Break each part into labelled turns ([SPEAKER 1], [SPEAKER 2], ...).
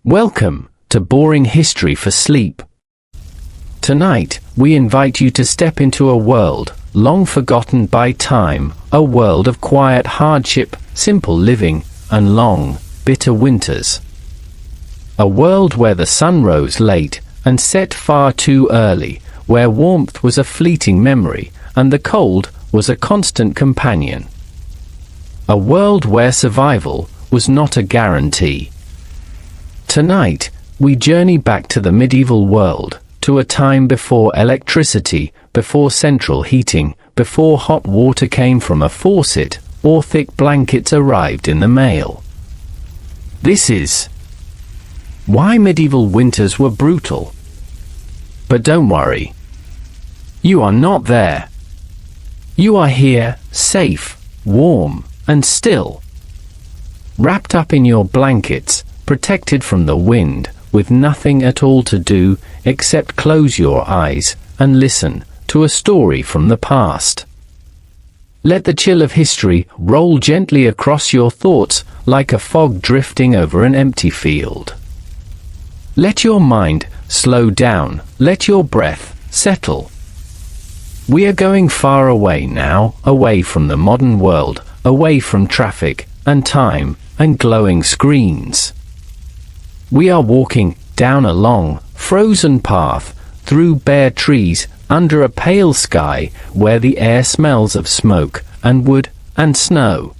[SPEAKER 1] Welcome to Boring History for Sleep. Tonight, we invite you to step into a world long forgotten by time, a world of quiet hardship, simple living, and long, bitter winters. A world where the sun rose late and set far too early, where warmth was a fleeting memory and the cold was a constant companion. A world where survival was not a guarantee. Tonight, we journey back to the medieval world, to a time before electricity, before central heating, before hot water came from a faucet, or thick blankets arrived in the mail. This is why medieval winters were brutal. But don't worry. You are not there. You are here, safe, warm, and still. Wrapped up in your blankets, protected from the wind, with nothing at all to do except close your eyes and listen to a story from the past. Let the chill of history roll gently across your thoughts like a fog drifting over an empty field. Let your mind slow down, let your breath settle. We are going far away now, away from the modern world, away from traffic and time and glowing screens. We are walking down a long, frozen path, through bare trees, under a pale sky, where the air smells of smoke, and wood, and snow.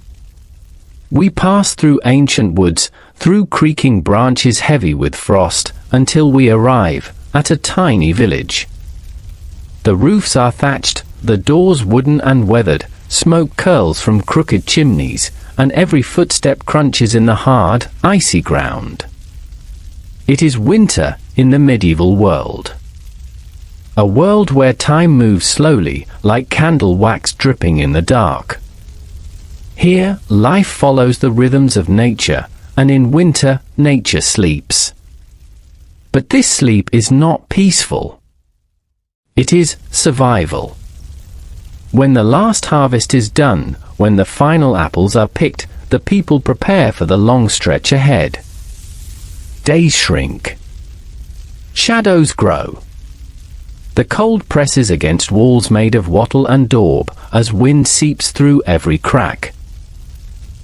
[SPEAKER 1] We pass through ancient woods, through creaking branches heavy with frost, until we arrive at a tiny village. The roofs are thatched, the doors wooden and weathered, smoke curls from crooked chimneys, and every footstep crunches in the hard, icy ground. It is winter in the medieval world. A world where time moves slowly, like candle wax dripping in the dark. Here, life follows the rhythms of nature, and in winter, nature sleeps. But this sleep is not peaceful. It is survival. When the last harvest is done, when the final apples are picked, the people prepare for the long stretch ahead. Days shrink. Shadows grow. The cold presses against walls made of wattle and daub as wind seeps through every crack.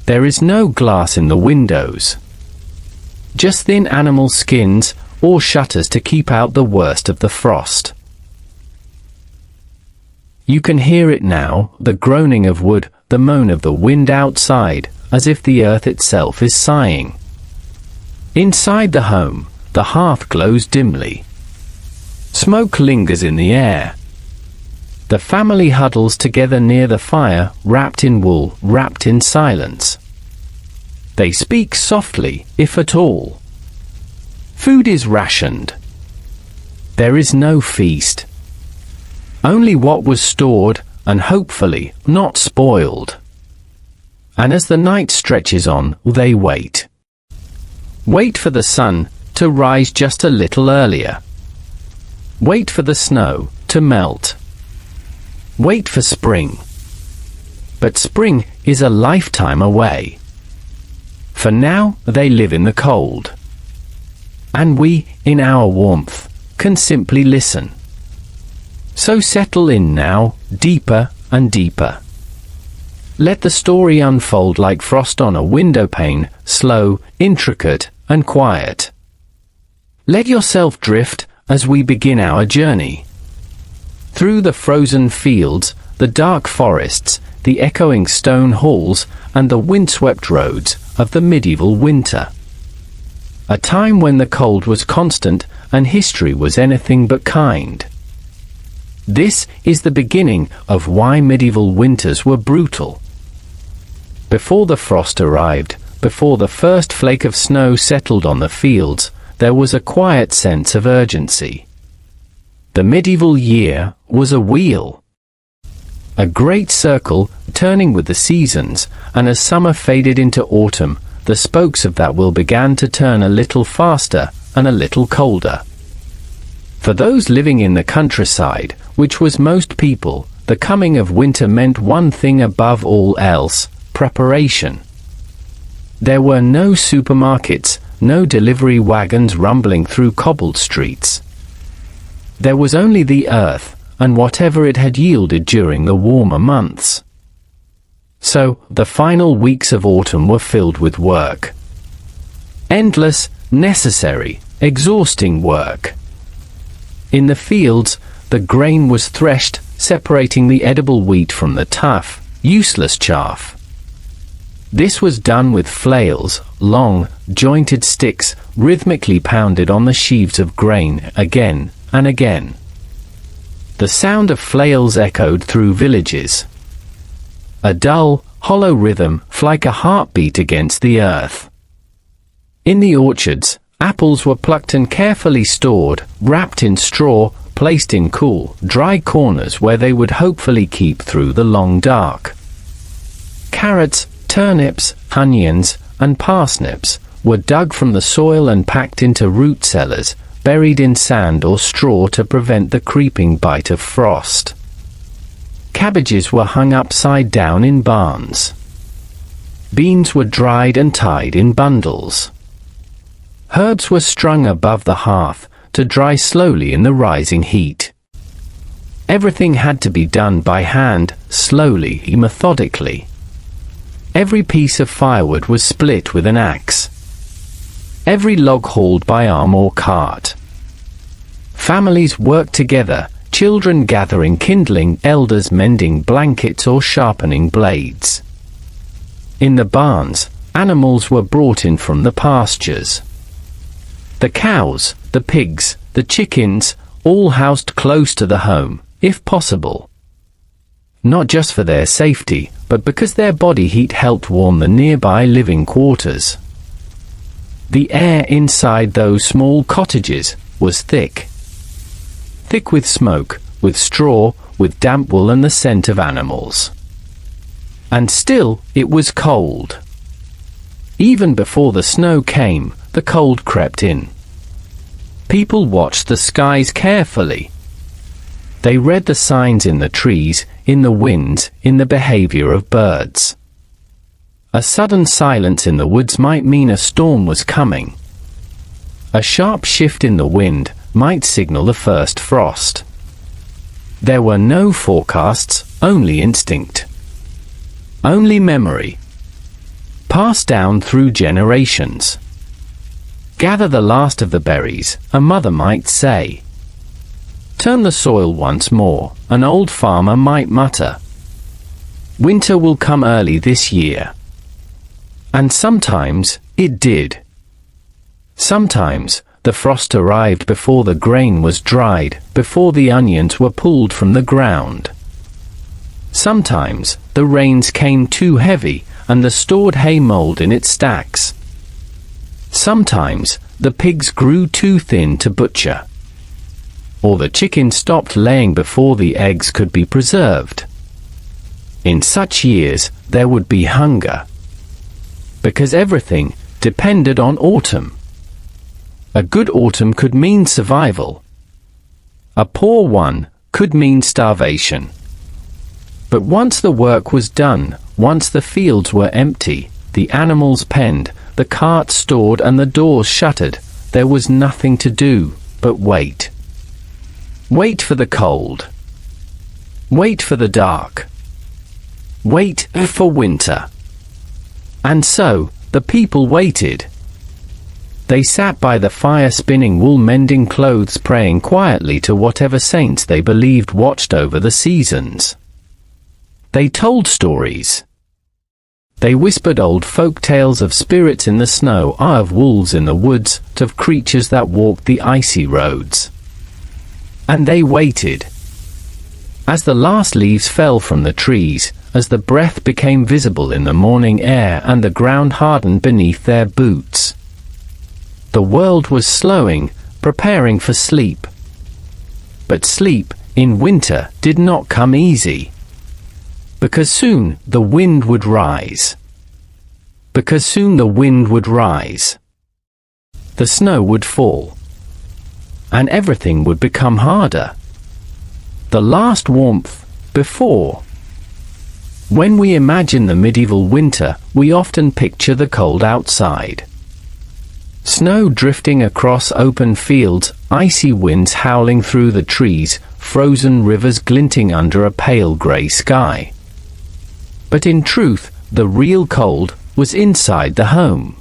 [SPEAKER 1] There is no glass in the windows. Just thin animal skins or shutters to keep out the worst of the frost. You can hear it now, the groaning of wood, the moan of the wind outside, as if the earth itself is sighing. Inside the home, the hearth glows dimly. Smoke lingers in the air. The family huddles together near the fire, wrapped in wool, wrapped in silence. They speak softly, if at all. Food is rationed. There is no feast. Only what was stored, and hopefully not spoiled. And as the night stretches on, they wait. Wait for the sun to rise just a little earlier. Wait for the snow to melt. Wait for spring. But spring is a lifetime away. For now, they live in the cold. And we, in our warmth, can simply listen. So settle in now, deeper and deeper. Let the story unfold like frost on a window pane, slow, intricate, and quiet. Let yourself drift as we begin our journey. Through the frozen fields, the dark forests, the echoing stone halls, and the windswept roads of the medieval winter. A time when the cold was constant and history was anything but kind. This is the beginning of why medieval winters were brutal. Before the frost arrived, before the first flake of snow settled on the fields, there was a quiet sense of urgency. The medieval year was a wheel. A great circle, turning with the seasons, and as summer faded into autumn, the spokes of that wheel began to turn a little faster and a little colder. For those living in the countryside, which was most people, the coming of winter meant one thing above all else: preparation. There were no supermarkets, no delivery wagons rumbling through cobbled streets. There was only the earth, and whatever it had yielded during the warmer months. So, the final weeks of autumn were filled with work. Endless, necessary, exhausting work. In the fields, the grain was threshed, separating the edible wheat from the tough, useless chaff. This was done with flails, long, jointed sticks, rhythmically pounded on the sheaves of grain, again and again. The sound of flails echoed through villages. A dull, hollow rhythm, like a heartbeat against the earth. In the orchards, apples were plucked and carefully stored, wrapped in straw, placed in cool, dry corners where they would hopefully keep through the long dark. Carrots, turnips, onions, and parsnips were dug from the soil and packed into root cellars, buried in sand or straw to prevent the creeping bite of frost. Cabbages were hung upside down in barns. Beans were dried and tied in bundles. Herbs were strung above the hearth, to dry slowly in the rising heat. Everything had to be done by hand, slowly, methodically. Every piece of firewood was split with an axe. Every log hauled by arm or cart. Families worked together, children gathering kindling, elders mending blankets or sharpening blades. In the barns, animals were brought in from the pastures. The cows, the pigs, the chickens, all housed close to the home, if possible. Not just for their safety, but because their body heat helped warm the nearby living quarters. The air inside those small cottages was thick. Thick with smoke, with straw, with damp wool and the scent of animals. And still, it was cold. Even before the snow came, the cold crept in. People watched the skies carefully. They read the signs in the trees, in the winds, in the behavior of birds. A sudden silence in the woods might mean a storm was coming. A sharp shift in the wind might signal the first frost. There were no forecasts, only instinct. Only memory. Passed down through generations. Gather the last of the berries, a mother might say. Turn the soil once more, an old farmer might mutter. Winter will come early this year. And sometimes, it did. Sometimes, the frost arrived before the grain was dried, before the onions were pulled from the ground. Sometimes, the rains came too heavy, and the stored hay mold in its stacks. Sometimes, the pigs grew too thin to butcher. Or the chickens stopped laying before the eggs could be preserved. In such years, there would be hunger. Because everything depended on autumn. A good autumn could mean survival. A poor one could mean starvation. But once the work was done, once the fields were empty, the animals penned, the carts stored and the doors shuttered, there was nothing to do but wait. Wait for the cold. Wait for the dark. Wait for winter. And so, the people waited. They sat by the fire spinning wool, mending clothes, praying quietly to whatever saints they believed watched over the seasons. They told stories. They whispered old folk tales of spirits in the snow, of wolves in the woods, of creatures that walked the icy roads. And they waited. As the last leaves fell from the trees, as the breath became visible in the morning air and the ground hardened beneath their boots. The world was slowing, preparing for sleep. But sleep, in winter, did not come easy. Because soon the wind would rise. Because soon the wind would rise. The snow would fall. And everything would become harder. The last warmth, before. When we imagine the medieval winter, we often picture the cold outside. Snow drifting across open fields, icy winds howling through the trees, frozen rivers glinting under a pale grey sky. But in truth, the real cold was inside the home.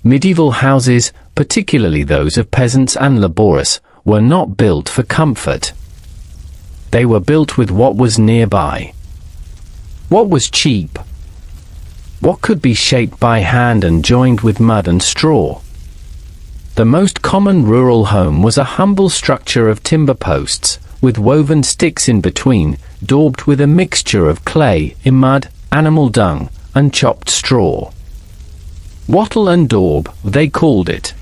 [SPEAKER 1] Medieval houses, particularly those of peasants and labourers, were not built for comfort. They were built with what was nearby. What was cheap? What could be shaped by hand and joined with mud and straw? The most common rural home was a humble structure of timber posts, with woven sticks in between, daubed with a mixture of clay, mud, animal dung, and chopped straw. Wattle and daub, they called it.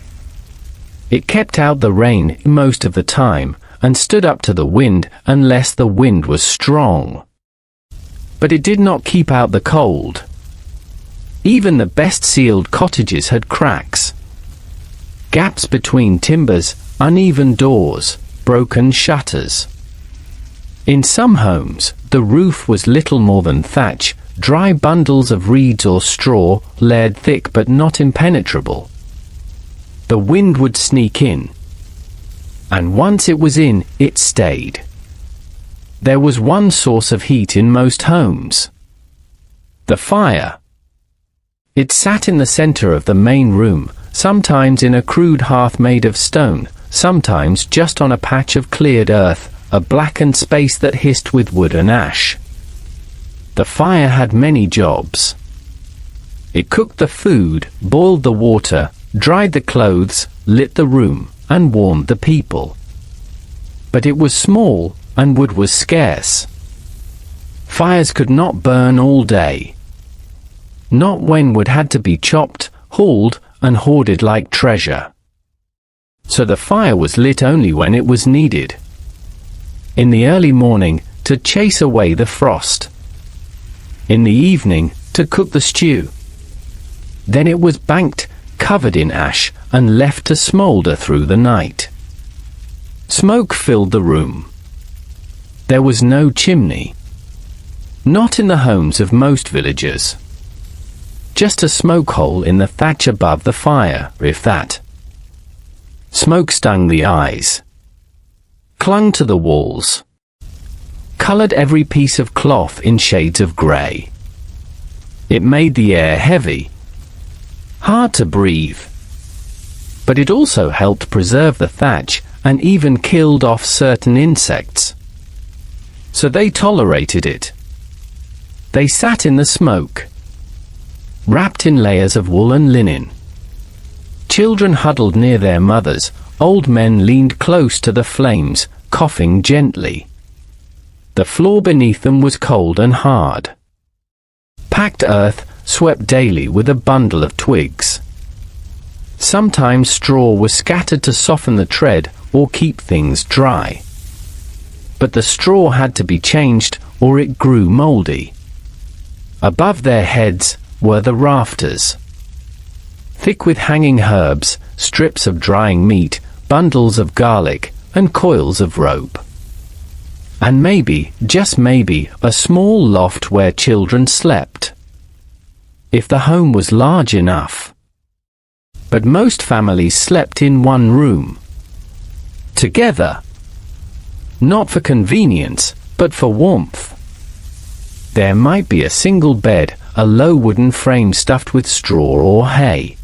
[SPEAKER 1] It kept out the rain most of the time, and stood up to the wind unless the wind was strong. But it did not keep out the cold. Even the best sealed cottages had cracks. Gaps between timbers, uneven doors, broken shutters. In some homes, the roof was little more than thatch, dry bundles of reeds or straw, layered thick but not impenetrable. The wind would sneak in. And once it was in, it stayed. There was one source of heat in most homes: the fire. It sat in the center of the main room, sometimes in a crude hearth made of stone, sometimes just on a patch of cleared earth, a blackened space that hissed with wood and ash. The fire had many jobs. It cooked the food, boiled the water, dried the clothes, lit the room, and warmed the people. But it was small, and wood was scarce. Fires could not burn all day. Not when wood had to be chopped, hauled, and hoarded like treasure. So the fire was lit only when it was needed. In the early morning, to chase away the frost. In the evening, to cook the stew. Then it was banked, covered in ash, and left to smoulder through the night. Smoke filled the room. There was no chimney. Not in the homes of most villagers. Just a smoke hole in the thatch above the fire, if that. Smoke stung the eyes. Clung to the walls. Colored every piece of cloth in shades of gray. It made the air heavy. Hard to breathe. But it also helped preserve the thatch, and even killed off certain insects. So they tolerated it. They sat in the smoke, wrapped in layers of wool and linen. Children huddled near their mothers, old men leaned close to the flames, coughing gently. The floor beneath them was cold and hard. Packed earth, swept daily with a bundle of twigs. Sometimes straw was scattered to soften the tread or keep things dry. But the straw had to be changed, or it grew mouldy. Above their heads were the rafters, thick with hanging herbs, strips of drying meat, bundles of garlic, and coils of rope. And maybe, just maybe, a small loft where children slept. If the home was large enough. But most families slept in one room. Together. Not for convenience, but for warmth. There might be a single bed, a low wooden frame stuffed with straw or hay.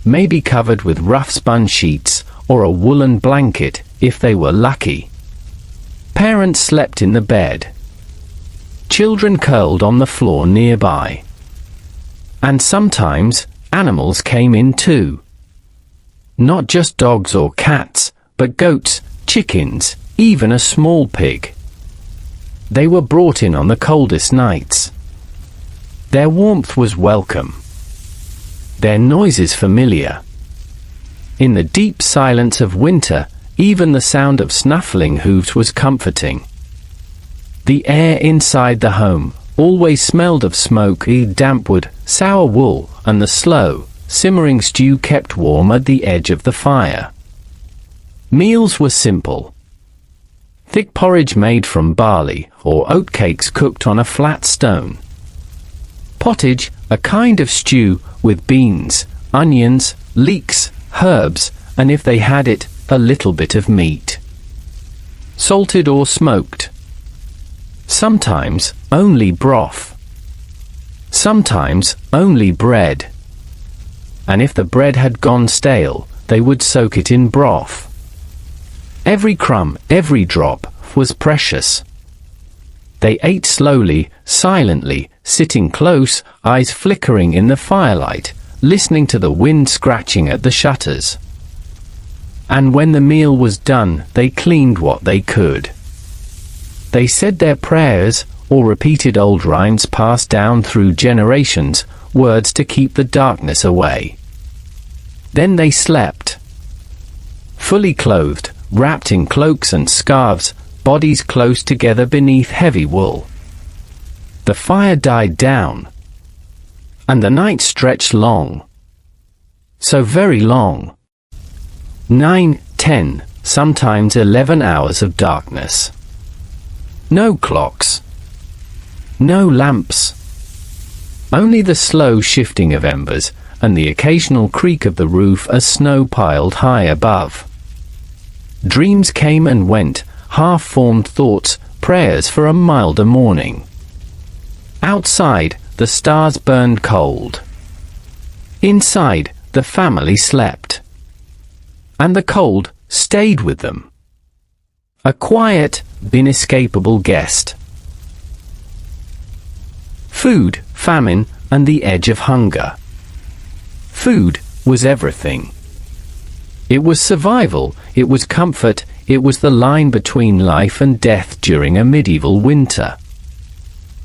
[SPEAKER 1] Maybe covered with rough spun sheets, or a woolen blanket, if they were lucky. Parents slept in the bed. Children curled on the floor nearby. And sometimes, animals came in too. Not just dogs or cats, but goats, chickens, even a small pig. They were brought in on the coldest nights. Their warmth was welcome. Their noises familiar. In the deep silence of winter, even the sound of snuffling hooves was comforting. The air inside the home always smelled of smoke, damp wood, sour wool, and the slow, simmering stew kept warm at the edge of the fire. Meals were simple. Thick porridge made from barley, or oatcakes cooked on a flat stone. Pottage, a kind of stew, with beans, onions, leeks, herbs, and if they had it, a little bit of meat. Salted or smoked. Sometimes only broth. Sometimes only bread. And if the bread had gone stale, they would soak it in broth. Every crumb, every drop, was precious. They ate slowly, silently, sitting close, eyes flickering in the firelight, listening to the wind scratching at the shutters. And when the meal was done, they cleaned what they could. They said their prayers, or repeated old rhymes passed down through generations, words to keep the darkness away. Then they slept. Fully clothed, wrapped in cloaks and scarves, bodies close together beneath heavy wool. The fire died down, and the night stretched long. So very long. 9, 10, sometimes 11 hours of darkness. No clocks. No lamps. Only the slow shifting of embers, and the occasional creak of the roof as snow piled high above. Dreams came and went, half-formed thoughts, prayers for a milder morning. Outside, the stars burned cold. Inside, the family slept. And the cold stayed with them. A quiet, inescapable guest. Food, famine, and the edge of hunger. Food was everything. It was survival, it was comfort, it was the line between life and death during a medieval winter.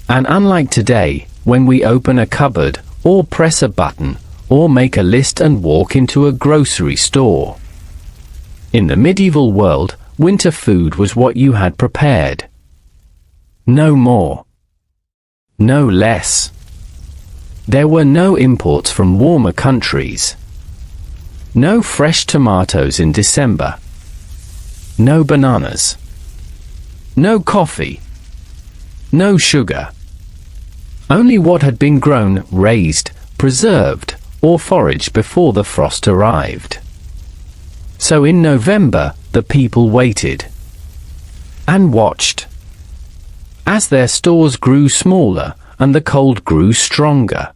[SPEAKER 1] And unlike today, when we open a cupboard, or press a button, or make a list and walk into a grocery store. In the medieval world, winter food was what you had prepared. No more. No less. There were no imports from warmer countries. No fresh tomatoes in December. No bananas. No coffee. No sugar. Only what had been grown, raised, preserved, or foraged before the frost arrived. So in November, the people waited and watched as their stores grew smaller and the cold grew stronger.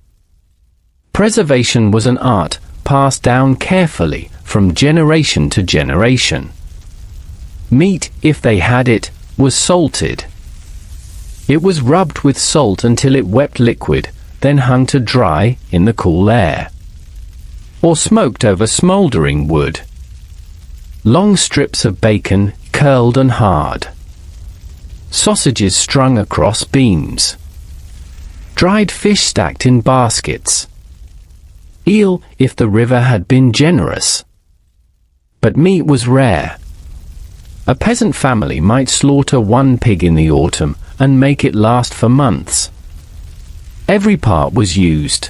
[SPEAKER 1] Preservation was an art passed down carefully from generation to generation. Meat, if they had it, was salted. It was rubbed with salt until it wept liquid, then hung to dry in the cool air. Or smoked over smouldering wood. Long strips of bacon, curled and hard. Sausages strung across beams. Dried fish stacked in baskets. Eel, if the river had been generous. But meat was rare. A peasant family might slaughter one pig in the autumn and make it last for months. Every part was used.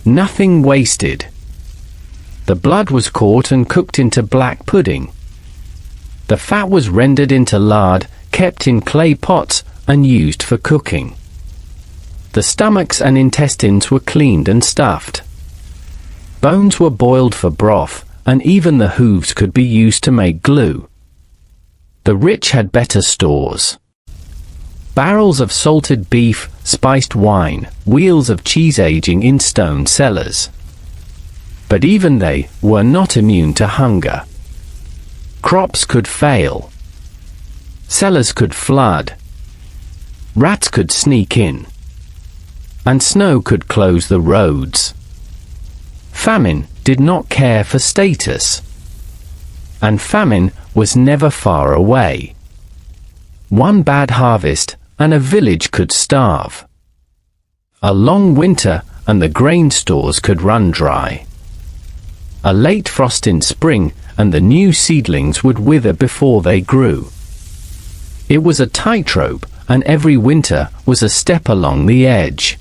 [SPEAKER 1] Nothing wasted. The blood was caught and cooked into black pudding. The fat was rendered into lard, kept in clay pots, and used for cooking. The stomachs and intestines were cleaned and stuffed. Bones were boiled for broth, and even the hooves could be used to make glue. The rich had better stores. Barrels of salted beef, spiced wine, wheels of cheese aging in stone cellars. But even they were not immune to hunger. Crops could fail. Cellars could flood. Rats could sneak in. And snow could close the roads. Famine did not care for status. And famine was never far away. One bad harvest, and a village could starve. A long winter, and the grain stores could run dry. A late frost in spring, and the new seedlings would wither before they grew. It was a tightrope, and every winter was a step along the edge.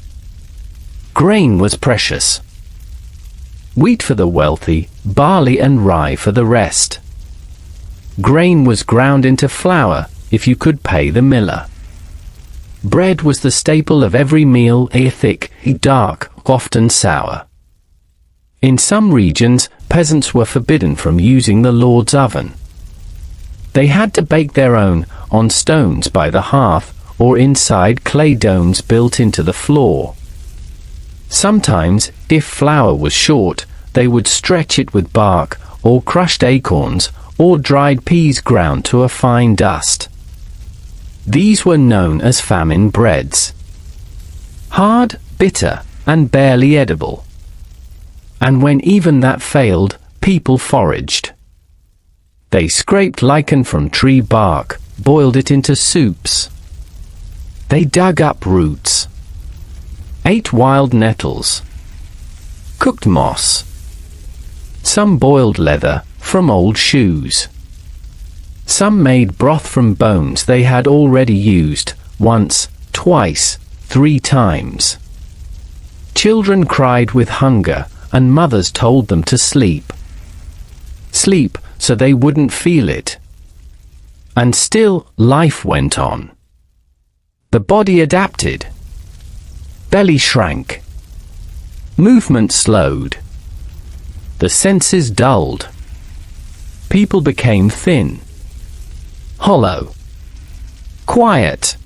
[SPEAKER 1] Grain was precious. Wheat for the wealthy, barley and rye for the rest. Grain was ground into flour, if you could pay the miller. Bread was the staple of every meal, thick, dark, often sour. In some regions, peasants were forbidden from using the Lord's oven. They had to bake their own, on stones by the hearth, or inside clay domes built into the floor. Sometimes, if flour was short, they would stretch it with bark, or crushed acorns, or dried peas ground to a fine dust. These were known as famine breads. Hard, bitter, and barely edible. And when even that failed, people foraged. They scraped lichen from tree bark, boiled it into soups. They dug up roots, ate wild nettles, cooked moss. Some boiled leather from old shoes. Some made broth from bones they had already used, once, twice, 3 times. Children cried with hunger, and mothers told them to sleep. Sleep so they wouldn't feel it. And still, life went on. The body adapted. Belly shrank. Movement slowed. The senses dulled. People became thin, hollow, quiet.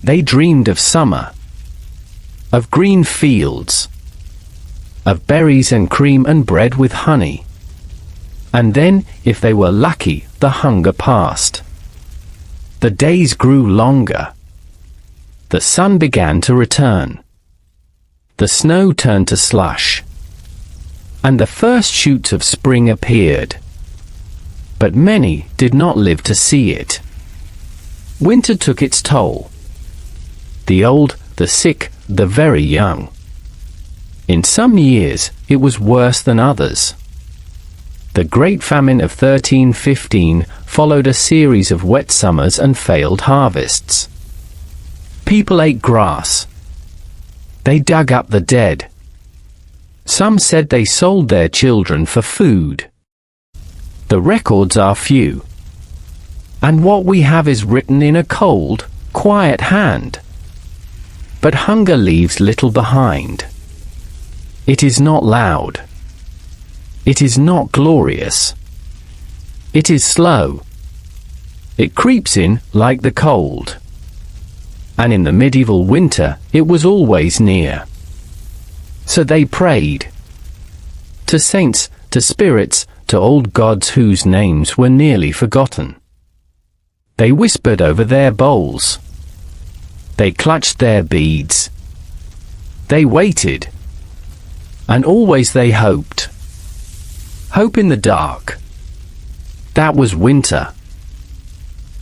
[SPEAKER 1] They dreamed of summer, of green fields, of berries and cream and bread with honey. And then, if they were lucky, the hunger passed. The days grew longer. The sun began to return. The snow turned to slush. And the first shoots of spring appeared. But many did not live to see it. Winter took its toll. The old, the sick, the very young. In some years, it was worse than others. The Great Famine of 1315 followed a series of wet summers and failed harvests. People ate grass. They dug up the dead. Some said they sold their children for food. The records are few. And what we have is written in a cold, quiet hand. But hunger leaves little behind. It is not loud. It is not glorious. It is slow. It creeps in like the cold. And in the medieval winter, it was always near. So they prayed. To saints, to spirits, to old gods whose names were nearly forgotten. They whispered over their bowls. They clutched their beads. They waited. And always they hoped. Hope in the dark. That was winter.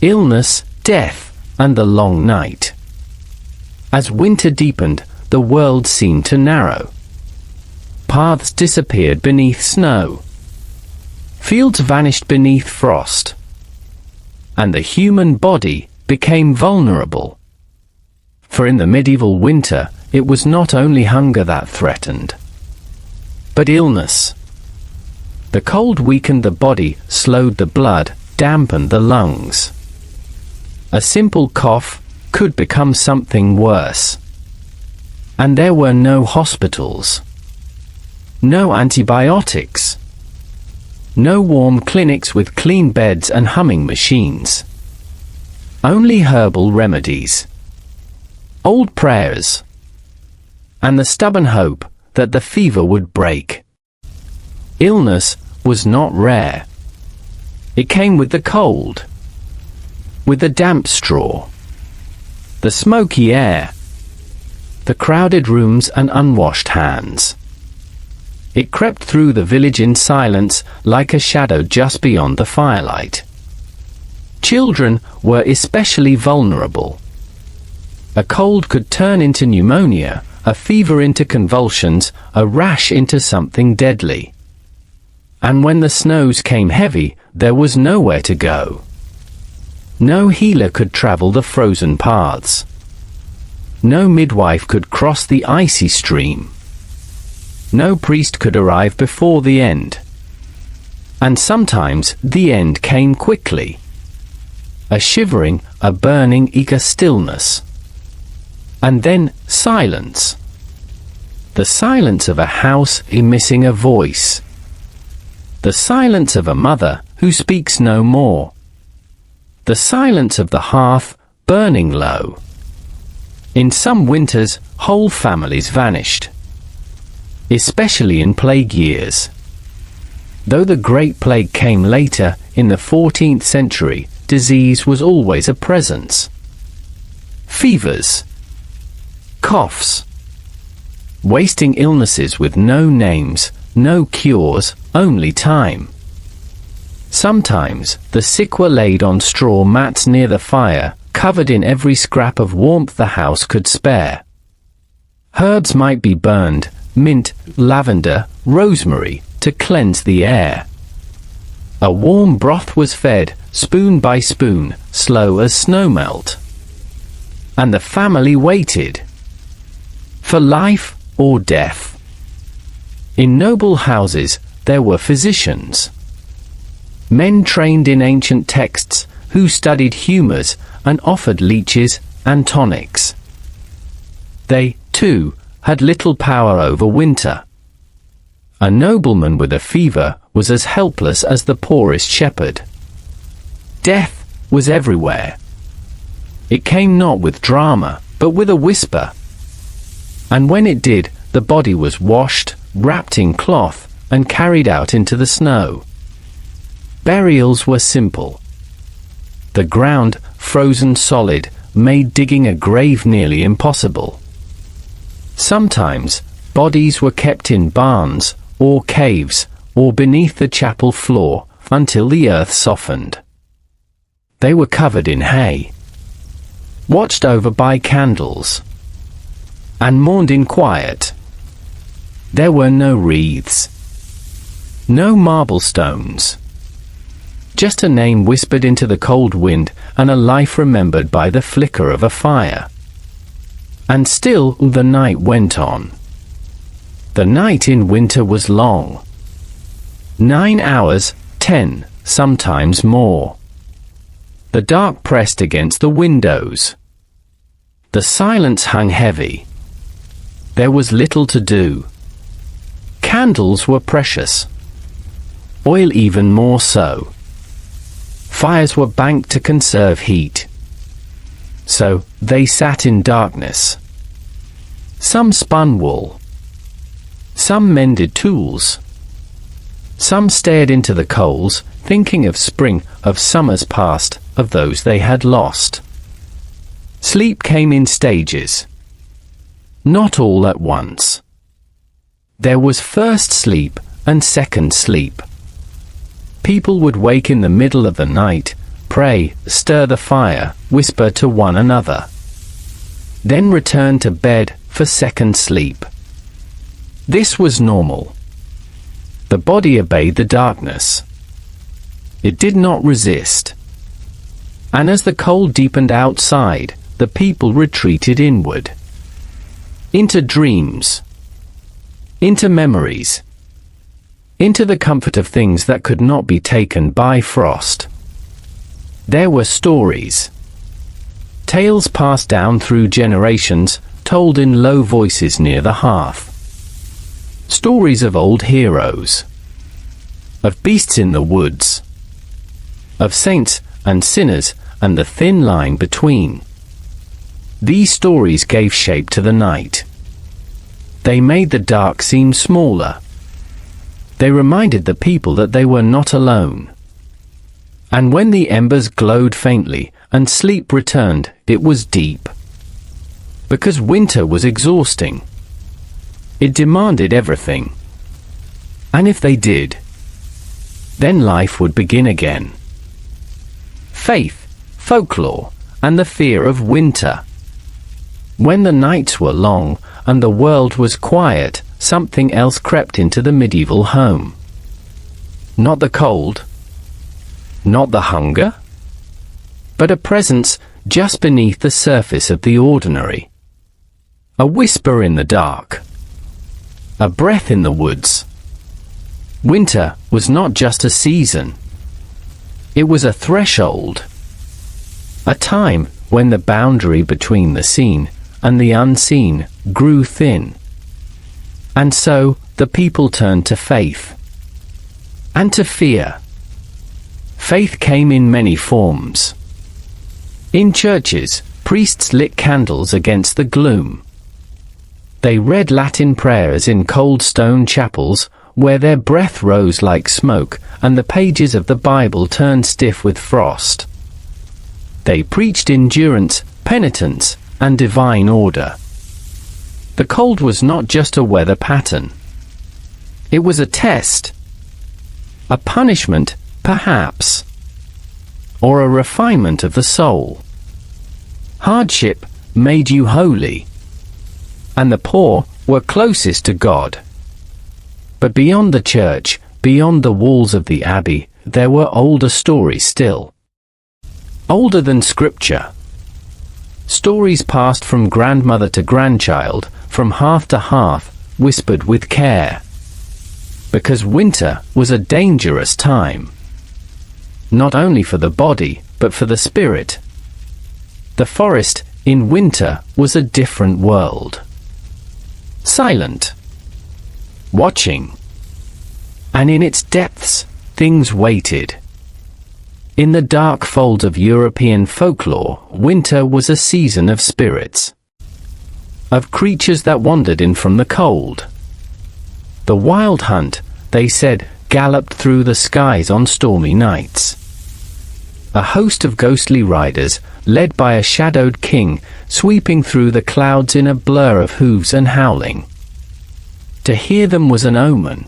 [SPEAKER 1] Illness, death, and the long night. As winter deepened, the world seemed to narrow. Paths disappeared beneath snow. Fields vanished beneath frost. And the human body became vulnerable. For in the medieval winter, it was not only hunger that threatened, but illness. The cold weakened the body, slowed the blood, dampened the lungs. A simple cough could become something worse. And there were no hospitals. No antibiotics. No warm clinics with clean beds and humming machines. Only herbal remedies. Old prayers. And the stubborn hope that the fever would break. Illness was not rare. It came with the cold. With the damp straw. The smoky air. The crowded rooms and unwashed hands. It crept through the village in silence, like a shadow just beyond the firelight. Children were especially vulnerable. A cold could turn into pneumonia, a fever into convulsions, a rash into something deadly. And when the snows came heavy, there was nowhere to go. No healer could travel the frozen paths. No midwife could cross the icy stream. No priest could arrive before the end. And sometimes the end came quickly. A shivering, a burning, eager stillness. And then silence. The silence of a house emitting a voice. The silence of a mother who speaks no more. The silence of the hearth burning low. In some winters, whole families vanished, especially in plague years. Though the Great Plague came later, in the 14th century, disease was always a presence. Fevers, coughs, wasting illnesses with no names, no cures, only time. Sometimes, the sick were laid on straw mats near the fire, covered in every scrap of warmth the house could spare. Herbs might be burned, mint, lavender, rosemary, to cleanse the air. A warm broth was fed, spoon by spoon, slow as snowmelt. And the family waited for life or death. In noble houses, there were physicians, men trained in ancient texts, who studied humours and offered leeches and tonics. They, too, had little power over winter. A nobleman with a fever was as helpless as the poorest shepherd. Death was everywhere. It came not with drama, but with a whisper. And when it did, the body was washed, wrapped in cloth, and carried out into the snow. Burials were simple. The ground, frozen solid, made digging a grave nearly impossible. Sometimes, bodies were kept in barns, or caves, or beneath the chapel floor, until the earth softened. They were covered in hay, watched over by candles, and mourned in quiet. There were no wreaths, no marble stones. Just a name whispered into the cold wind, and a life remembered by the flicker of a fire. And still the night went on. The night in winter was long. 9 hours, 10, sometimes more. The dark pressed against the windows. The silence hung heavy. There was little to do. Candles were precious. Oil even more so. Fires were banked to conserve heat. So, they sat in darkness. Some spun wool. Some mended tools. Some stared into the coals, thinking of spring, of summers past, of those they had lost. Sleep came in stages. Not all at once. There was first sleep and second sleep. People would wake in the middle of the night, pray, stir the fire, whisper to one another. Then return to bed for second sleep. This was normal. The body obeyed the darkness. It did not resist. And as the cold deepened outside, the people retreated inward. Into dreams. Into memories. Into the comfort of things that could not be taken by frost. There were stories. Tales passed down through generations, told in low voices near the hearth. Stories of old heroes. Of beasts in the woods. Of saints and sinners, and the thin line between. These stories gave shape to the night. They made the dark seem smaller. They reminded the people that they were not alone. And when the embers glowed faintly, and sleep returned, it was deep. Because winter was exhausting. It demanded everything. And if they did, then life would begin again. Faith, folklore, and the fear of winter. When the nights were long, and the world was quiet, something else crept into the medieval home. Not the cold, not the hunger, but a presence just beneath the surface of the ordinary. A whisper in the dark. A breath in the woods. Winter was not just a season. It was a threshold. A time when the boundary between the seen and the unseen grew thin. And so, the people turned to faith. And to fear. Faith came in many forms. In churches, priests lit candles against the gloom. They read Latin prayers in cold stone chapels, where their breath rose like smoke, and the pages of the Bible turned stiff with frost. They preached endurance, penitence, and divine order. The cold was not just a weather pattern. It was a test. A punishment, perhaps. Or a refinement of the soul. Hardship made you holy. And the poor were closest to God. But beyond the church, beyond the walls of the abbey, there were older stories still. Older than Scripture. Stories passed from grandmother to grandchild, from hearth to hearth, whispered with care. Because winter was a dangerous time. Not only for the body, but for the spirit. The forest, in winter, was a different world. Silent. Watching. And in its depths, things waited. In the dark folds of European folklore, winter was a season of spirits. Of creatures that wandered in from the cold. The wild hunt, they said, galloped through the skies on stormy nights. A host of ghostly riders, led by a shadowed king, sweeping through the clouds in a blur of hooves and howling. To hear them was an omen.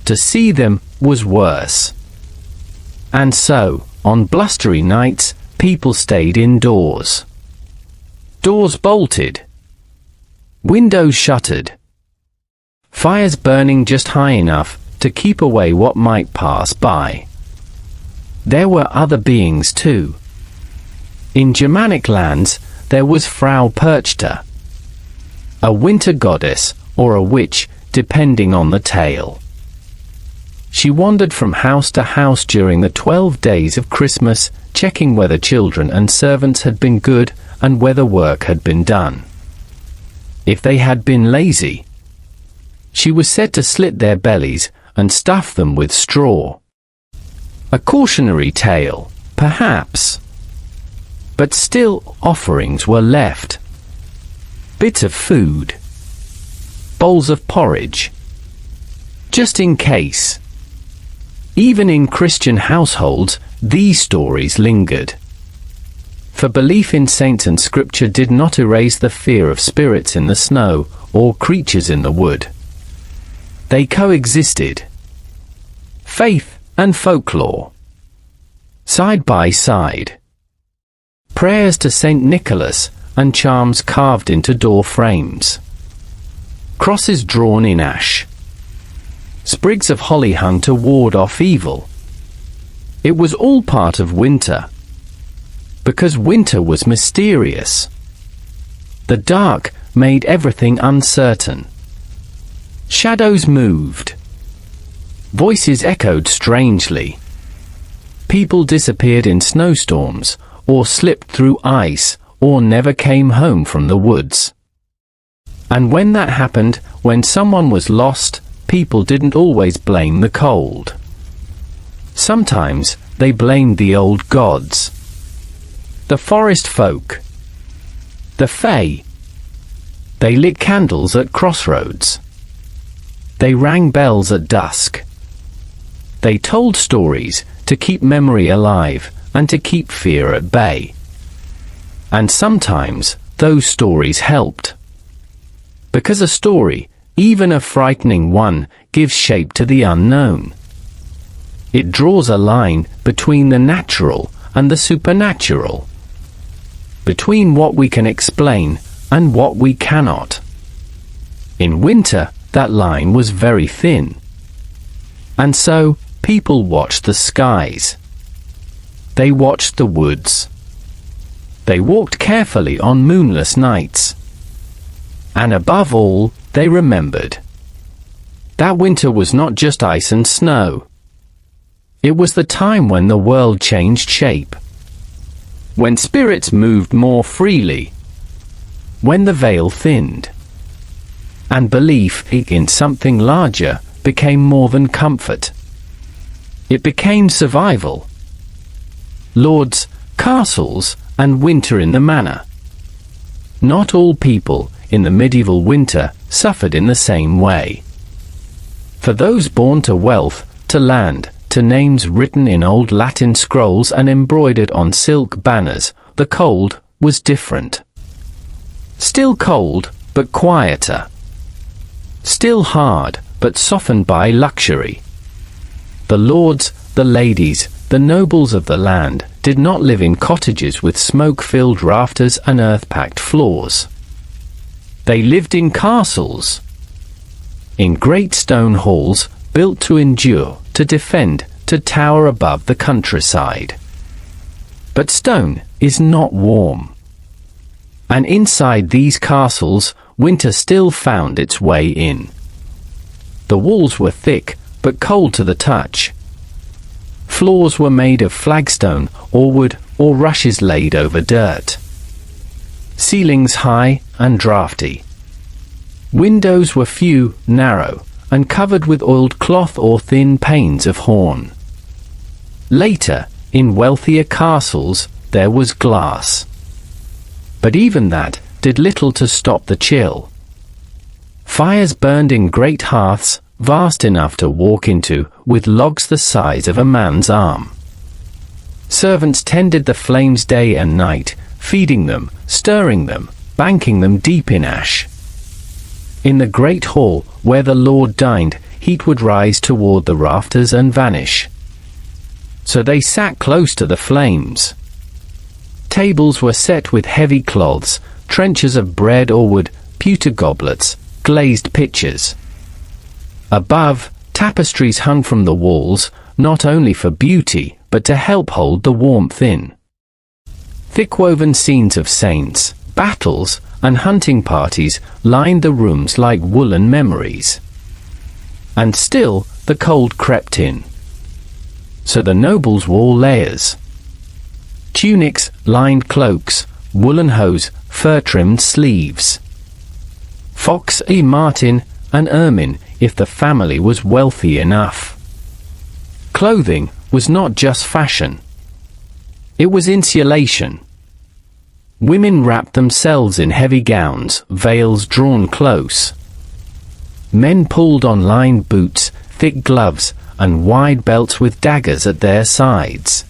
[SPEAKER 1] To see them was worse. And so, on blustery nights, people stayed indoors. Doors bolted. Windows shuttered. Fires burning just high enough to keep away what might pass by. There were other beings too. In Germanic lands, there was Frau Perchta, a winter goddess, or a witch, depending on the tale. She wandered from house to house during the 12 days of Christmas, checking whether children and servants had been good and whether work had been done. If they had been lazy, she was said to slit their bellies and stuff them with straw. A cautionary tale, perhaps. But still, offerings were left. Bits of food. Bowls of porridge. Just in case. Even in Christian households, these stories lingered. For belief in saints and Scripture did not erase the fear of spirits in the snow or creatures in the wood. They coexisted. Faith and folklore. Side by side. Prayers to Saint Nicholas and charms carved into door frames. Crosses drawn in ash. Sprigs of holly hung to ward off evil. It was all part of winter. Because winter was mysterious. The dark made everything uncertain. Shadows moved. Voices echoed strangely. People disappeared in snowstorms, or slipped through ice, or never came home from the woods. And when that happened, when someone was lost, people didn't always blame the cold. Sometimes, they blamed the old gods. The forest folk. The Fae. They lit candles at crossroads. They rang bells at dusk. They told stories to keep memory alive and to keep fear at bay. And sometimes, those stories helped. Because a story, even a frightening one, gives shape to the unknown. It draws a line between the natural and the supernatural. Between what we can explain and what we cannot. In winter, that line was very thin. And so, people watched the skies. They watched the woods. They walked carefully on moonless nights. And above all, they remembered. That winter was not just ice and snow. It was the time when the world changed shape. When spirits moved more freely. When the veil thinned. and belief in something larger became more than comfort. It became survival. Lords, castles, and winter in the manor. Not all people in the medieval winter suffered in the same way. For those born to wealth, to land, to names written in old Latin scrolls and embroidered on silk banners, the cold was different. Still cold, but quieter. Still hard, but softened by luxury. The lords, the ladies, the nobles of the land did not live in cottages with smoke-filled rafters and earth-packed floors. They lived in castles, in great stone halls built to endure, to defend, to tower above the countryside. But stone is not warm. And inside these castles, winter still found its way in. The walls were thick, but cold to the touch. Floors were made of flagstone, or wood, or rushes laid over dirt. Ceilings high and draughty. Windows were few, narrow, and covered with oiled cloth or thin panes of horn. Later, in wealthier castles, there was glass. But even that did little to stop the chill. Fires burned in great hearths, vast enough to walk into, with logs the size of a man's arm. Servants tended the flames day and night, feeding them, stirring them, banking them deep in ash. In the great hall, where the Lord dined, heat would rise toward the rafters and vanish. So they sat close to the flames. Tables were set with heavy cloths, trenchers of bread or wood, pewter goblets, glazed pitchers. Above, tapestries hung from the walls, not only for beauty, but to help hold the warmth in. Thick-woven scenes of saints, battles, and hunting parties lined the rooms like woolen memories. And still, the cold crept in. So the nobles wore layers. Tunics, lined cloaks, woolen hose, fur-trimmed sleeves. Fox, marten, and ermine, if the family was wealthy enough. Clothing was not just fashion. It was insulation. Women wrapped themselves in heavy gowns, veils drawn close. Men pulled on lined boots, thick gloves, and wide belts with daggers at their sides.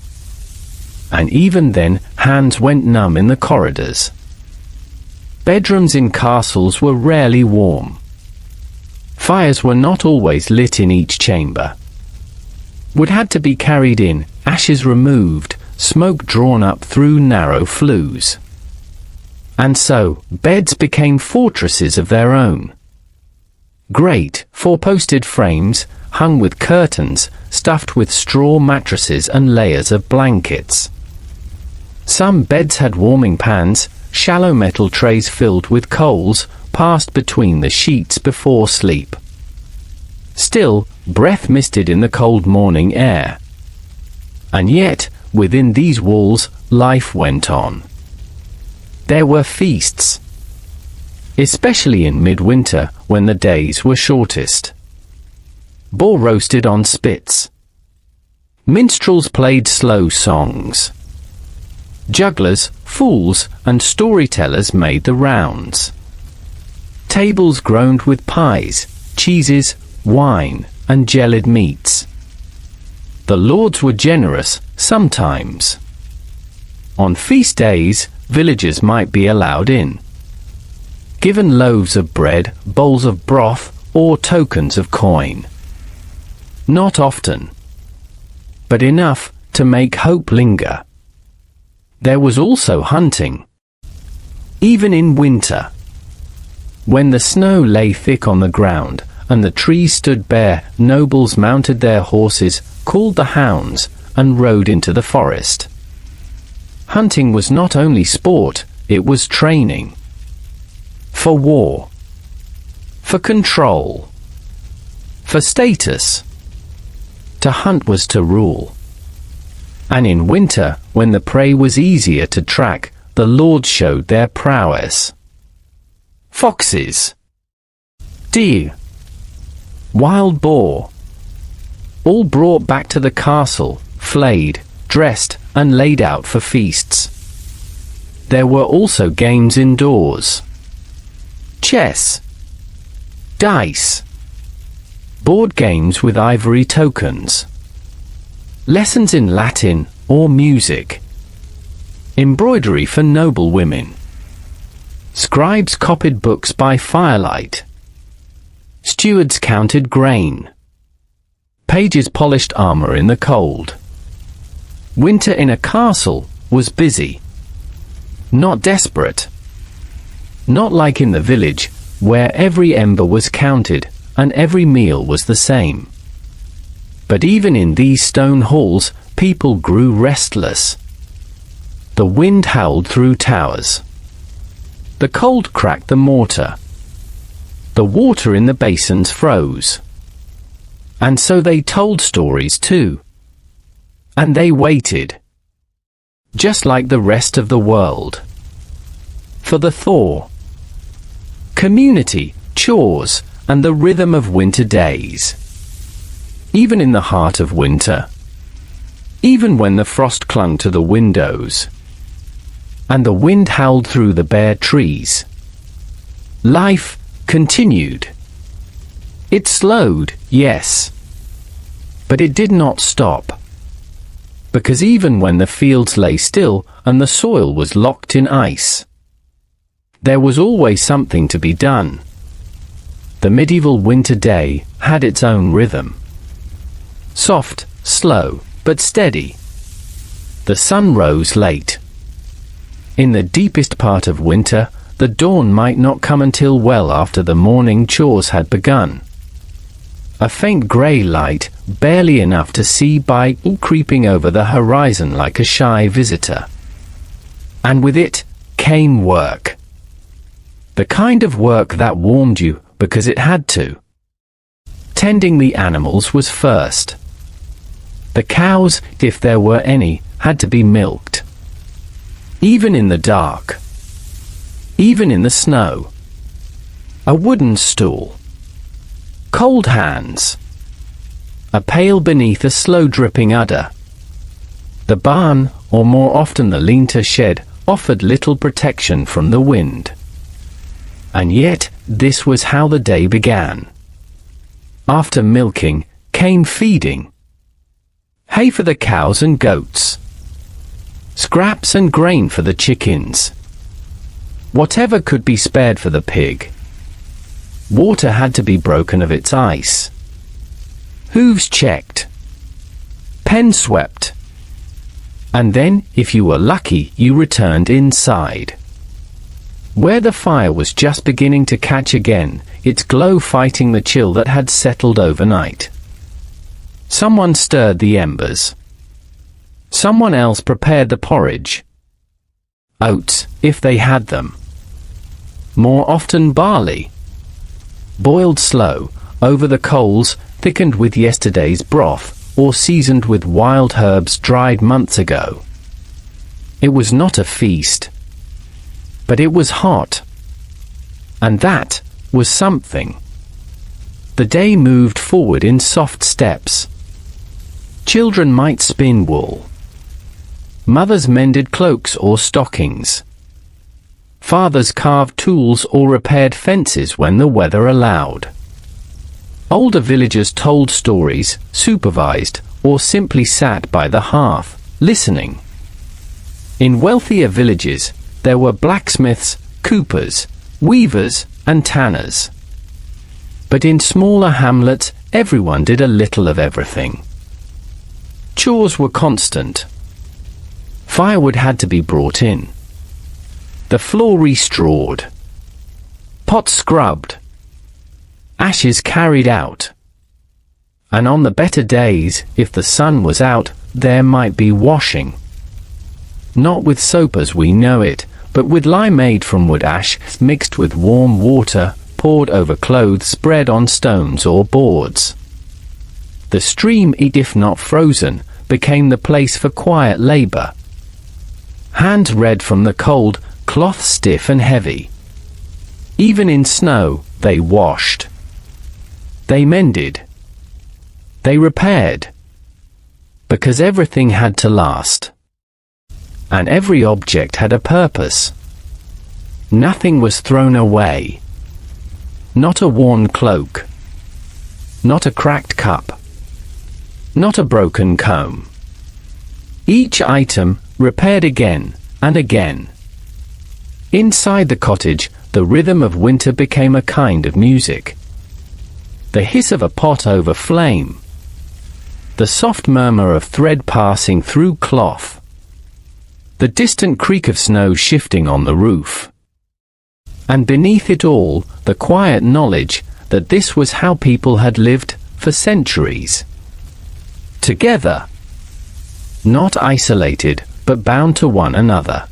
[SPEAKER 1] And even then, hands went numb in the corridors. Bedrooms in castles were rarely warm. Fires were not always lit in each chamber. Wood had to be carried in, ashes removed, smoke drawn up through narrow flues. And so, beds became fortresses of their own. Great, four-posted frames, hung with curtains, stuffed with straw mattresses and layers of blankets. Some beds had warming pans, shallow metal trays filled with coals, passed between the sheets before sleep. Still, breath misted in the cold morning air. And yet, within these walls, life went on. There were feasts, especially in midwinter when the days were shortest. Boar roasted on spits. Minstrels played slow songs. Jugglers, fools, and storytellers made the rounds. Tables groaned with pies, cheeses, wine, and gelid meats. The lords were generous, sometimes. On feast days, villagers might be allowed in, given loaves of bread, bowls of broth, or tokens of coin. Not often, but enough to make hope linger. There was also hunting. Even in winter, when the snow lay thick on the ground, and the trees stood bare, nobles mounted their horses, called the hounds, and rode into the forest. Hunting was not only sport, it was training. For war. For control. For status. To hunt was to rule. And in winter, when the prey was easier to track, the lords showed their prowess. Foxes. deer, wild boar, all brought back to the castle, flayed, dressed, and laid out for feasts. There were also games indoors: chess, dice, board games with ivory tokens, lessons in Latin or music, embroidery for noble women, scribes copied books by firelight, stewards counted grain, pages polished armor in the cold. Winter in a castle was busy, not desperate. Not like in the village, where every ember was counted, and every meal was the same. But even in these stone halls, people grew restless. The wind howled through towers. The cold cracked the mortar. The water in the basins froze. And so they told stories too. And they waited, just like the rest of the world, for the thaw. Community, chores, and the rhythm of winter days. Even in the heart of winter. Even when the frost clung to the windows. And the wind howled through the bare trees. Life continued. It slowed, yes. But it did not stop. Because even when the fields lay still and the soil was locked in ice, there was always something to be done. The medieval winter day had its own rhythm. Soft, slow, but steady. The sun rose late. In the deepest part of winter, the dawn might not come until well after the morning chores had begun. A faint grey light, barely enough to see by, creeping over the horizon like a shy visitor. And with it came work. The kind of work that warmed you because it had to. Tending the animals was first. The cows, if there were any, had to be milked. Even in the dark. Even in the snow. A wooden stool. Cold hands. A pail beneath a slow-dripping udder. The barn, or more often the lean-to shed, offered little protection from the wind. And yet, this was how the day began. After milking, came feeding. Hay for the cows and goats. Scraps and grain for the chickens. Whatever could be spared for the pig. Water had to be broken of its ice. Hooves checked. Pen swept. And then, if you were lucky, you returned inside, where the fire was just beginning to catch again, its glow fighting the chill that had settled overnight. Someone stirred the embers. Someone else prepared the porridge. Oats, if they had them. More often barley. Boiled slow, over the coals, thickened with yesterday's broth, or seasoned with wild herbs dried months ago. It was not a feast. But it was hot. And that was something. The day moved forward in soft steps. Children might spin wool. Mothers mended cloaks or stockings. Fathers carved tools or repaired fences when the weather allowed. Older villagers told stories, supervised, or simply sat by the hearth, listening. In wealthier villages, there were blacksmiths, coopers, weavers, and tanners. But in smaller hamlets, everyone did a little of everything. Chores were constant. Firewood had to be brought in. The floor restrawed. Pots scrubbed. Ashes carried out. And on the better days, if the sun was out, there might be washing. Not with soap as we know it, but with lye made from wood ash, mixed with warm water, poured over clothes spread on stones or boards. The stream, if not frozen, became the place for quiet labor. Hands red from the cold, cloth stiff and heavy. Even in snow, they washed. They mended. They repaired. Because everything had to last. And every object had a purpose. Nothing was thrown away. Not a worn cloak. Not a cracked cup. Not a broken comb. Each item repaired again and again. Inside the cottage, the rhythm of winter became a kind of music. The hiss of a pot over flame. The soft murmur of thread passing through cloth. The distant creak of snow shifting on the roof. And beneath it all, the quiet knowledge that this was how people had lived for centuries. Together. Not isolated, but bound to one another.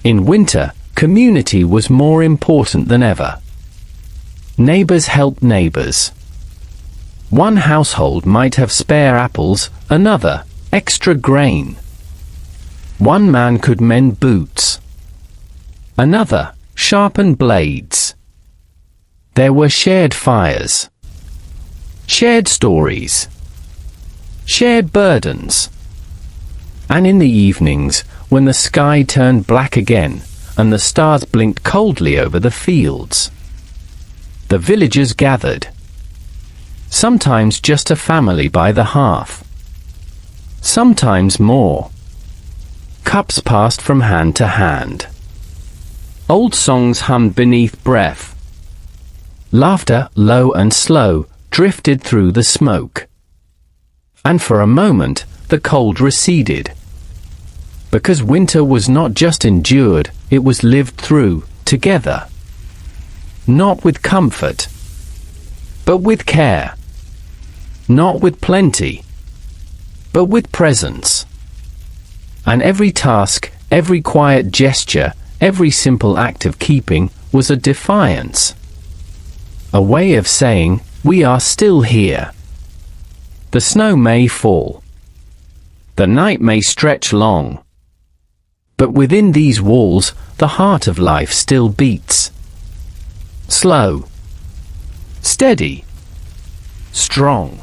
[SPEAKER 1] In winter, community was more important than ever. Neighbors helped neighbors. One household might have spare apples, another, extra grain. One man could mend boots. Another, sharpen blades. There were shared fires. Shared stories. Shared burdens. And in the evenings, when the sky turned black again, and the stars blinked coldly over the fields, the villagers gathered. Sometimes just a family by the hearth. Sometimes more. Cups passed from hand to hand. Old songs hummed beneath breath. Laughter, low and slow, drifted through the smoke. And for a moment, the cold receded. Because winter was not just endured, it was lived through, together. Not with comfort, but with care. Not with plenty, but with presence. And every task, every quiet gesture, every simple act of keeping, was a defiance. A way of saying, we are still here. The snow may fall. The night may stretch long. But within these walls, the heart of life still beats. Slow. Steady. Strong.